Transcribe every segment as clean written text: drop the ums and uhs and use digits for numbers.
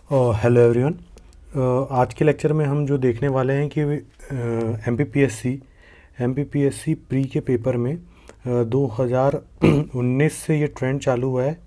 Hello everyone. आज के lecture में हम जो देखने वाले हैं कि एमपीपीएससी प्री के पेपर में 2019 से ये ट्रेंड चालू हुआ है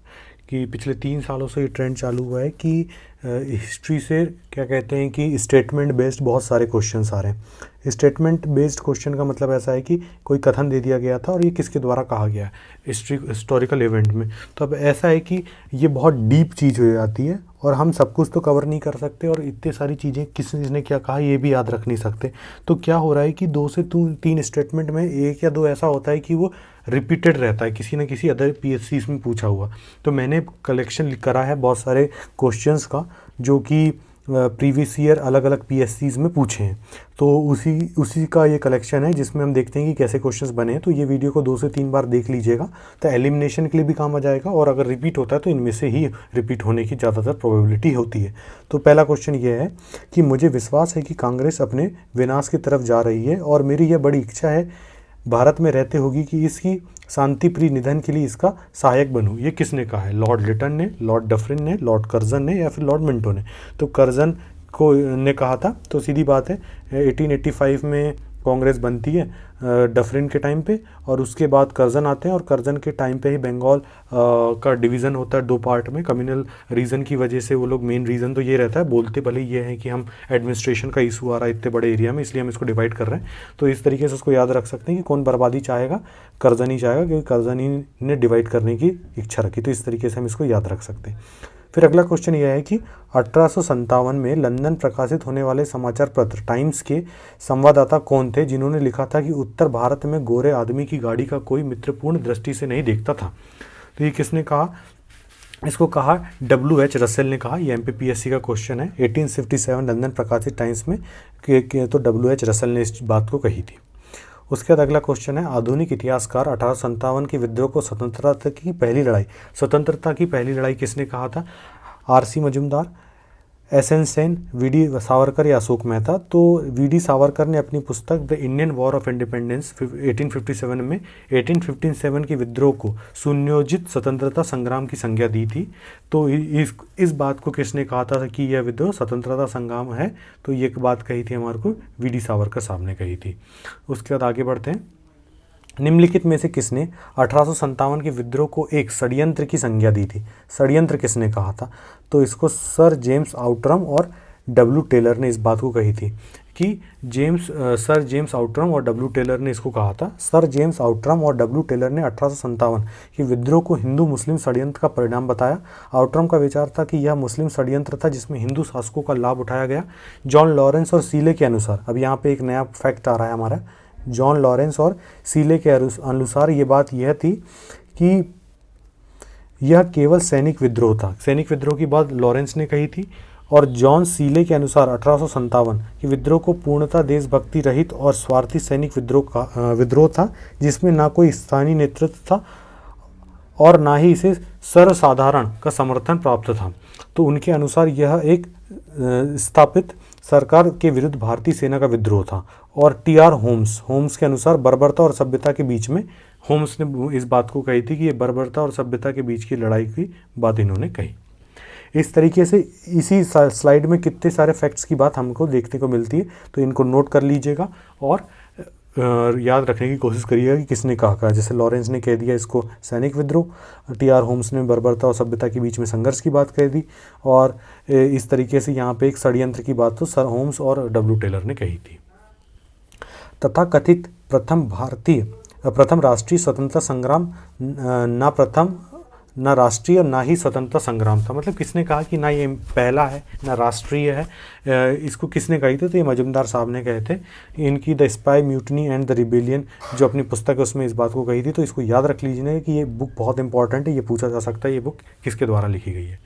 कि पिछले 3 सालों से ये ट्रेंड चालू हुआ है कि हिस्ट्री से क्या कहते हैं कि स्टेटमेंट बेस्ड बहुत सारे क्वेश्चंस आ रहे हैं। स्टेटमेंट बेस्ड क्वेश्चन का मतलब ऐसा है कि कोई कथन दे दिया गया था और ये किसके द्वारा कहा गया है हिस्टोरिकल इवेंट में। तो अब ऐसा है कि ये बहुत डीप चीज़ हो जाती है और हम सब कुछ तो कवर नहीं कर सकते और इतनी सारी चीज़ें किसने क्या कहा ये भी याद रख नहीं सकते। तो क्या हो रहा है कि 2 से 3 स्टेटमेंट में 1 या 2 ऐसा होता है कि वो रिपीटेड रहता है किसी न किसी अदर पीएससीज में पूछा हुआ। तो मैंने कलेक्शन करा है बहुत सारे क्वेश्चंस का जो कि प्रीवियस ईयर अलग अलग पीएससीज में पूछे हैं। तो उसी का ये कलेक्शन है जिसमें हम देखते हैं कि कैसे क्वेश्चंस बने हैं। तो ये वीडियो को 2 से 3 बार देख लीजिएगा तो एलिमिनेशन के लिए भी काम आ जाएगा और अगर रिपीट होता है तो इनमें से ही रिपीट होने की ज़्यादातर प्रोबेबिलिटी होती है। तो पहला क्वेश्चन ये है कि मुझे विश्वास है कि कांग्रेस अपने विनाश की तरफ जा रही है और मेरी यह बड़ी इच्छा है भारत में रहते होगी कि इसकी शांतिप्रिय निधन के लिए इसका सहायक बनूं। ये किसने कहा है? लॉर्ड लिटन ने, लॉर्ड डफरिन ने, लॉर्ड कर्जन ने या फिर लॉर्ड मिंटो ने? तो कर्जन को ने कहा था। तो सीधी बात है 1885 में कांग्रेस बनती है डफरिन के टाइम पे और उसके बाद कर्जन आते हैं और कर्जन के टाइम पे ही बंगाल का डिवीज़न होता है 2 पार्ट में। कम्युनल रीज़न की वजह से वो लोग, मेन रीज़न तो ये रहता है, बोलते भले ये है कि हम एडमिनिस्ट्रेशन का इशू आ रहा है इतने बड़े एरिया में इसलिए हम इसको डिवाइड कर रहे हैं। तो इस तरीके से उसको याद रख सकते हैं कि कौन बर्बादी चाहेगा? कर्जन ही चाहेगा क्योंकि कर्जन ही ने डिवाइड करने की इच्छा रखी। तो इस तरीके से हम इसको याद रख सकते हैं। फिर अगला क्वेश्चन यह है कि 1857 में लंदन प्रकाशित होने वाले समाचार पत्र टाइम्स के संवाददाता कौन थे जिन्होंने लिखा था कि उत्तर भारत में गोरे आदमी की गाड़ी का कोई मित्रपूर्ण दृष्टि से नहीं देखता था? तो ये किसने कहा? इसको कहा W.H. रसेल ने कहा। ये एमपीपीएससी का क्वेश्चन है 1857 लंदन प्रकाशित टाइम्स में तो W.H. रसेल ने इस बात को कही थी। उसके बाद अगला क्वेश्चन है आधुनिक इतिहासकार 1857 के विद्रोह को स्वतंत्रता की पहली लड़ाई किसने कहा था? R.C. Majumdar, S.N. Sen, VD. Savarkar या अशोक मेहता? तो वी.डी. सावरकर ने अपनी पुस्तक the Indian war of independence 1857 में 1857 के विद्रोह को सुनियोजित स्वतंत्रता संग्राम की संज्ञा दी थी। तो इस बात को किसने कहा था कि यह विद्रोह स्वतंत्रता संग्राम है? तो ये बात कही थी हमारे को वी.डी. सावरकर साहब ने कही थी। उसके बाद आगे बढ़ते हैं। निम्नलिखित में से किसने 1857 के विद्रोह को एक षड्यंत्र की संज्ञा दी थी? षड्यंत्र किसने कहा था? तो इसको सर जेम्स आउटरम और W. टेलर ने इस बात को कही थी कि सर जेम्स आउटरम और W. टेलर ने इसको कहा था। सर जेम्स आउटरम और W. टेलर ने 1857 के विद्रोह को हिंदू मुस्लिम षड्यंत्र का परिणाम बताया। आउटरम का विचार था कि यह मुस्लिम षड्यंत्र था जिसमें हिंदू शासकों का लाभ उठाया गया। जॉन लॉरेंस और सीले के अनुसार, अब यहाँ पे एक नया फैक्ट आ रहा है हमारा, जॉन लॉरेंस और सीले के अनुसार ये बात यह थी कि यह केवल सैनिक विद्रोह था। सैनिक विद्रोह की बात लॉरेंस ने कही थी और जॉन सीले के अनुसार 1857 के विद्रोह को पूर्णतः देशभक्ति रहित और स्वार्थी सैनिक विद्रोह था जिसमें ना कोई स्थानीय नेतृत्व था और ना ही इसे सर्वसाधारण का समर्थन प्राप्त था। तो उनके अनुसार यह एक स्थापित सरकार के विरुद्ध भारतीय सेना का विद्रोह था। और T.R. होम्स के अनुसार बर्बरता और सभ्यता के बीच में, होम्स ने इस बात को कही थी कि ये बर्बरता और सभ्यता के बीच की लड़ाई की बात इन्होंने कही। इस तरीके से इसी स्लाइड में कितने सारे फैक्ट्स की बात हमको देखने को मिलती है। तो इनको नोट कर लीजिएगा और याद रखने की कोशिश करिएगा कि किसने कहा। जैसे लॉरेंस ने कह दिया इसको सैनिक विद्रोह, T.R. होम्स ने बर्बरता और सभ्यता के बीच में संघर्ष की बात कह दी और इस तरीके से यहाँ पे एक षड्यंत्र की बात तो सर होम्स और W. टेलर ने कही थी। तथाकथित प्रथम राष्ट्रीय स्वतंत्रता संग्राम ना राष्ट्रीय और ना ही स्वतंत्रता संग्राम था। मतलब किसने कहा कि ना ये पहला है ना राष्ट्रीय है? इसको किसने कही थी? तो ये मजुमदार साहब ने कहे थे। इनकी the spy mutiny and the rebellion जो अपनी पुस्तक है उसमें इस बात को कही थी। तो इसको याद रख लीजिए कि ये बुक बहुत इंपॉर्टेंट है, ये पूछा जा सकता है ये बुक किसके द्वारा लिखी गई है।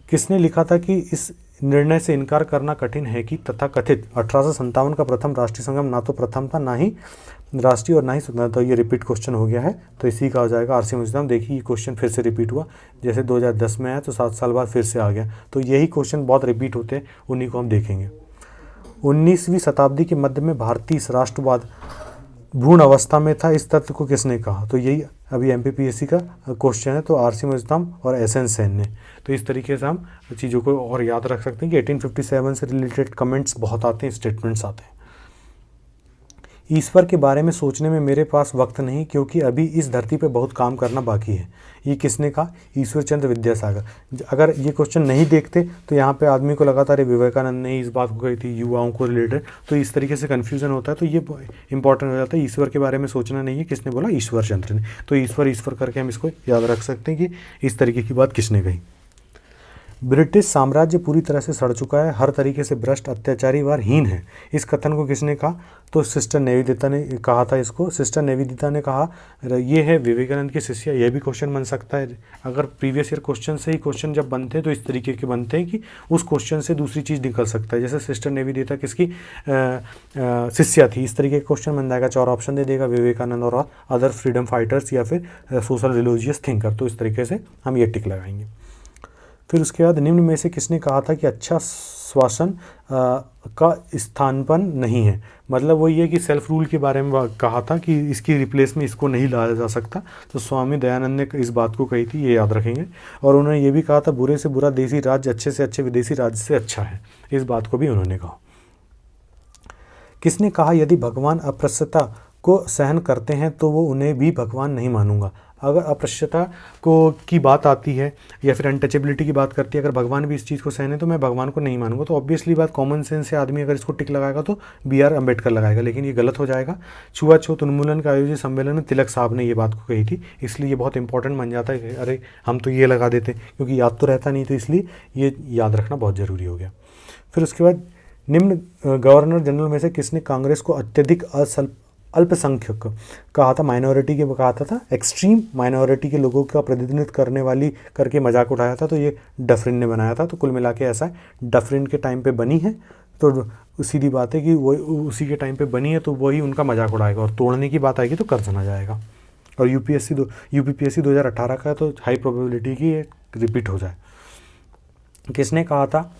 किसने लिखा था कि इस निर्णय से इनकार करना कठिन है कि तथाकथित 1857 का प्रथम राष्ट्रीय संग्राम ना तो प्रथम था ना ही राष्ट्रीय और ना ही स्वतंत्र। तो ये रिपीट क्वेश्चन हो गया है तो इसी का हो जाएगा R.C. मजुमदार। देखिए ये क्वेश्चन फिर से रिपीट हुआ, जैसे 2010 में आया तो 7 साल बाद फिर से आ गया। तो यही क्वेश्चन बहुत रिपीट होते हैं, उन्हीं को हम देखेंगे। 19वीं शताब्दी के मध्य में भारतीय राष्ट्रवाद भ्रूण अवस्था में था इस तथ्य को किसने कहा? तो यही अभी एमपीपीएससी का क्वेश्चन है, तो आरसी मेजबान और एसएन सेन ने। तो इस तरीके से हम चीज़ों को और याद रख सकते हैं कि 1857 से रिलेटेड कमेंट्स बहुत आते हैं, स्टेटमेंट्स आते हैं। ईश्वर के बारे में सोचने में मेरे पास वक्त नहीं, क्योंकि अभी इस धरती पर बहुत काम करना बाकी है। ये किसने कहा? ईश्वर चंद्र विद्यासागर। अगर ये क्वेश्चन नहीं देखते तो यहाँ पे आदमी को लगातार विवेकानंद ने इस बात को कही थी युवाओं को रिलेटेड, तो इस तरीके से कन्फ्यूजन होता है। तो ये इंपॉर्टेंट हो जाता है, ईश्वर के बारे में सोचना नहीं है, किसने बोला? ईश्वर चंद्र ने। तो ईश्वर ईश्वर करके हम इसको याद रख सकते हैं कि इस तरीके की बात किसने कही। ब्रिटिश साम्राज्य पूरी तरह से सड़ चुका है, हर तरीके से भ्रष्ट, अत्याचारी व हीन है। इस कथन को किसने कहा? तो सिस्टर निवेदिता ने कहा था इसको। सिस्टर निवेदिता ने कहा, ये है विवेकानंद की शिष्या। यह भी क्वेश्चन बन सकता है, अगर प्रीवियस ईयर क्वेश्चन से ही क्वेश्चन जब बनते हैं तो इस तरीके के बनते हैं कि उस क्वेश्चन से दूसरी चीज़ निकल सकता है। जैसे सिस्टर निवेदिता किसकी शिष्या थी, इस तरीके का क्वेश्चन बन जाएगा। 4 ऑप्शन दे देगा, विवेकानंद और अदर फ्रीडम फाइटर्स या फिर सोशल रिलीजियस थिंकर। तो इस तरीके से हम ये टिक लगाएंगे। फिर उसके बाद निम्न में से किसने कहा था कि अच्छा शासन का स्थानपन नहीं है? मतलब वही है कि सेल्फ रूल के बारे में कहा था कि इसकी रिप्लेस में इसको नहीं लाया जा सकता। तो स्वामी दयानंद ने इस बात को कही थी, ये याद रखेंगे। और उन्होंने ये भी कहा था बुरे से बुरा देसी राज्य अच्छे से अच्छे विदेशी राज्य से अच्छा है। इस बात को भी उन्होंने कहा। किसने कहा यदि भगवान अप्रसन्नता को सहन करते हैं तो वो उन्हें भी भगवान नहीं मानूंगा? अगर अप्रसन्नता को की बात आती है या फिर अनटचेबिलिटी की बात करती है, अगर भगवान भी इस चीज़ को सहन है तो मैं भगवान को नहीं मानूंगा। तो ऑब्वियसली बात कॉमन सेंस से आदमी अगर इसको टिक लगाएगा तो BR अम्बेडकर लगाएगा, लेकिन ये गलत हो जाएगा। छुआछूत उन्मूलन का आयोजित सम्मेलन में तिलक साहब ने ये बात को कही थी, इसलिए ये बहुत इंपॉर्टेंट बन जाता है कि अरे हम तो ये लगा देते, क्योंकि याद तो रहता नहीं, तो इसलिए ये याद रखना बहुत ज़रूरी हो गया। फिर उसके बाद निम्न गवर्नर जनरल में से किसने कांग्रेस को अत्यधिक अल्पसंख्यक कहा था? माइनॉरिटी के कहा था एक्सट्रीम माइनॉरिटी के लोगों का प्रतिनिधित्व करने वाली करके मजाक उठाया था, तो ये डफरिन ने बनाया था। तो कुल मिला के ऐसा है, डफरिन के टाइम पे बनी है, तो सीधी बात है कि वो उसी के टाइम पे बनी है, तो वही उनका मजाक उड़ाएगा। और तोड़ने की बात आएगी तो कर जाना जाएगा। और यूपीपीएससी 2018 का है, तो हाई प्रोबेबिलिटी की रिपीट हो जाए। किसने कहा था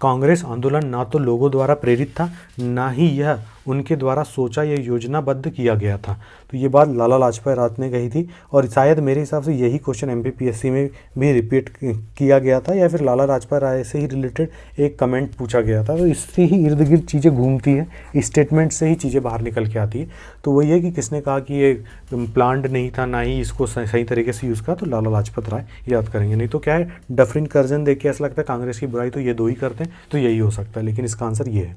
कांग्रेस आंदोलन ना तो लोगों द्वारा प्रेरित था, ना ही यह उनके द्वारा सोचा या योजनाबद्ध किया गया था? तो ये बात लाला लाजपत राय ने कही थी, और शायद मेरे हिसाब से यही क्वेश्चन एमपीपीएससी में भी रिपीट किया गया था, या फिर लाला लाजपत राय से ही रिलेटेड एक कमेंट पूछा गया था। तो इससे ही इर्द गिर्द चीज़ें घूमती है, स्टेटमेंट से ही चीज़ें बाहर निकल के आती है। तो वही है कि किसने कहा कि ये प्लान्ड नहीं था, ना ही इसको सही तरीके से यूज़ करा, तो लाला लाजपत राय याद करेंगे। नहीं तो क्या है, डफरिन कर्जन देख के ऐसा लगता है कांग्रेस की बुराई तो ये दो ही करते हैं, तो यही हो सकता है, लेकिन इसका आंसर ये है।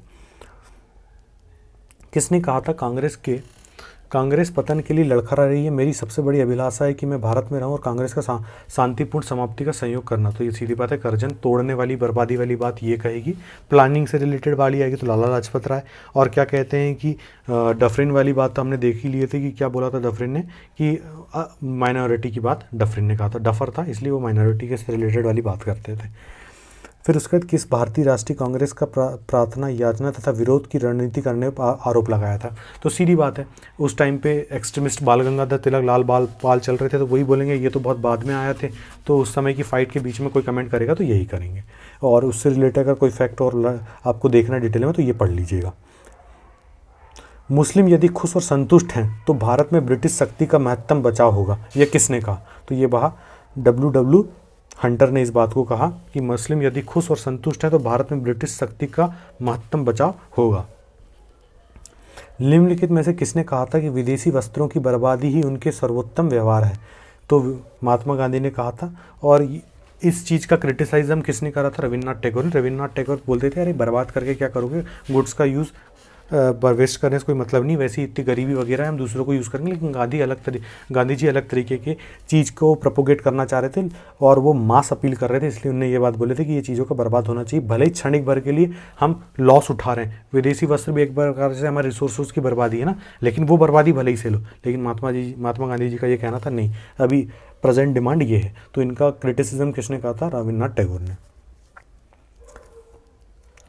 किसने कहा था कांग्रेस पतन के लिए लड़खड़ा रही है, मेरी सबसे बड़ी अभिलाषा है कि मैं भारत में रहूं और कांग्रेस का शांतिपूर्ण समाप्ति का सहयोग करना? तो ये सीधी बात है, कर्जन तोड़ने वाली बर्बादी वाली बात ये कहेगी। प्लानिंग से रिलेटेड वाली आएगी तो लाला लाजपत राय। और क्या कहते हैं कि डफरिन वाली बात तो हमने देख ही लिए थे कि क्या बोला था डफरिन ने कि माइनॉरिटी की बात डफरिन ने कहा था, डफर था इसलिए वो माइनॉरिटी के से रिलेटेड वाली बात करते थे। फिर उसके बाद किस भारतीय राष्ट्रीय कांग्रेस का प्रार्थना याचना तथा विरोध की रणनीति करने पर आरोप लगाया था? तो सीधी बात है, उस टाइम पे एक्सट्रीमिस्ट बाल गंगाधर तिलक, लाल बाल पाल चल रहे थे, तो वही बोलेंगे ये तो बहुत बाद में आया थे। तो उस समय की फाइट के बीच में कोई कमेंट करेगा तो यही करेंगे। और उससे रिलेटेड अगर कोई फैक्ट और आपको देखना डिटेल में तो ये पढ़ लीजिएगा। मुस्लिम यदि खुश और संतुष्ट हैं तो भारत में ब्रिटिश शक्ति का महत्तम बचाव होगा, यह किसने कहा? तो ये वहाँ W हंटर ने इस बात को कहा कि मुस्लिम यदि खुश और संतुष्ट है तो भारत में ब्रिटिश शक्ति का महत्तम बचाव होगा। निम्नलिखित में से किसने कहा था कि विदेशी वस्त्रों की बर्बादी ही उनके सर्वोत्तम व्यवहार है? तो महात्मा गांधी ने कहा था। और इस चीज़ का क्रिटिसाइज्म किसने करा था? रविन्द्रनाथ टैगोर। रविन्द्रनाथ टैगोर बोलते थे अरे बर्बाद करके क्या करोगे, गुड्स का यूज़ वेस्ट करने से कोई मतलब नहीं, वैसे इतनी गरीबी वगैरह है हम दूसरों को यूज़ करेंगे। लेकिन गांधी जी अलग तरीके के चीज़ को प्रोपोगेट करना चाह रहे थे और वो मास अपील कर रहे थे, इसलिए उन्होंने ये बात बोले थे कि ये चीज़ों का बर्बाद होना चाहिए, भले ही क्षणिक भर के लिए हम लॉस उठा रहे हैं। विदेशी वस्त्र भी एक प्रकार से हमारे रिसोर्सेज की बर्बादी है ना, लेकिन वो बर्बादी भले ही से लो। लेकिन महात्मा गांधी जी का ये कहना था नहीं, अभी प्रेजेंट डिमांड ये है। तो इनका क्रिटिसिज्म किसने कहा था? रविन्द्रनाथ टैगोर ने।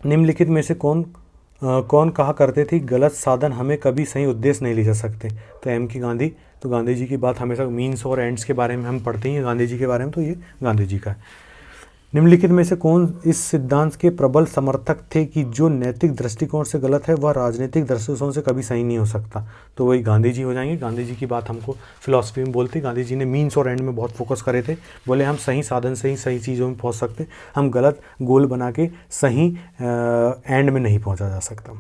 निम्नलिखित में से कौन कहा करते थे गलत साधन हमें कभी सही उद्देश्य नहीं ले जा सकते? तो M.K. गांधी। तो गांधी जी की बात हमेशा मीन्स और एंड्स के बारे में हम पढ़ते हैं गांधी जी के बारे में, तो ये गांधी जी का है। निम्नलिखित में से कौन इस सिद्धांत के प्रबल समर्थक थे कि जो नैतिक दृष्टिकोण से गलत है वह राजनीतिक दृष्टिकोण से कभी सही नहीं हो सकता? तो वही गांधी जी हो जाएंगे। गांधी जी की बात हमको फिलॉसफी में बोलते, गांधी जी ने मीन्स और एंड में बहुत फोकस करे थे। बोले हम सही साधन से ही सही चीज़ों में पहुंच सकते, हम गलत गोल बना के सही एंड में नहीं पहुंचा जा सकता।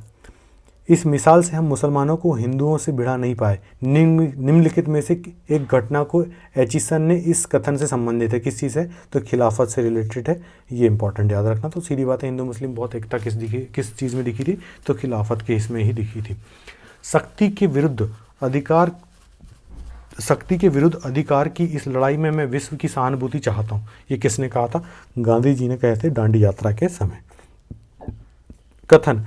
इस मिसाल से हम मुसलमानों को हिंदुओं से भिड़ा नहीं पाए। निम्नलिखित में से एक घटना को एचिसन ने इस कथन से संबंधित है। किस चीज़ है? तो खिलाफत से रिलेटेड है, ये इंपॉर्टेंट याद रखना। तो सीधी बात है, हिंदू मुस्लिम बहुत एकता किस चीज़ में दिखी थी? तो खिलाफत के इसमें ही दिखी थी। शक्ति के विरुद्ध अधिकार की इस लड़ाई में मैं विश्व की सहानुभूति चाहता हूँ। ये किसने कहा था? गांधी जी ने कहे थे दांडी यात्रा के समय। कथन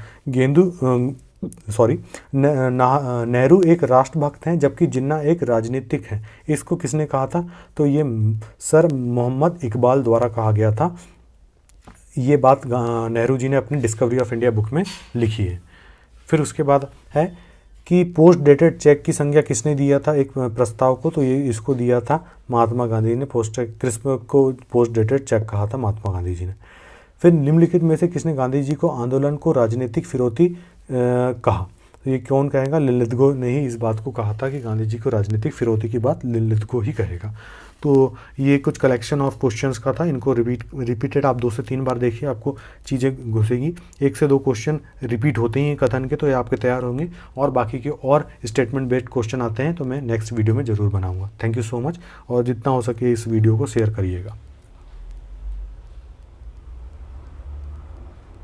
नेहरू एक राष्ट्रभक्त हैं जबकि जिन्ना एक राजनीतिक है। इसको किसने कहा था? तो ये सर मोहम्मद इकबाल द्वारा कहा गया था। ये बात नेहरू जी ने अपनी डिस्कवरी ऑफ इंडिया बुक में लिखी है। फिर उसके बाद है कि पोस्ट डेटेड चेक की संज्ञा किसने दिया था एक प्रस्ताव को? तो ये इसको दिया था महात्मा गांधी ने। क्रिस्प को पोस्ट डेटेड चेक कहा था महात्मा गांधी जी ने। फिर निम्नलिखित में से किसने गांधी जी को आंदोलन को राजनीतिक फिरौती कहा? तो ये कौन कहेगा? लिनलिथगो ने ही इस बात को कहा था कि गांधी जी को राजनीतिक फिरौती की बात लिनलिथगो ही कहेगा। तो ये कुछ कलेक्शन ऑफ क्वेश्चंस का था। इनको रिपीटेड आप 2 से 3 बार देखिए, आपको चीज़ें घुसेगी। 1 से 2 क्वेश्चन रिपीट होते ही कथन के, तो ये आपके तैयार होंगे। और बाकी के और स्टेटमेंट बेस्ड क्वेश्चन आते हैं तो मैं नेक्स्ट वीडियो में ज़रूर बनाऊँगा। Thank you so much. और जितना हो सके इस वीडियो को शेयर करिएगा।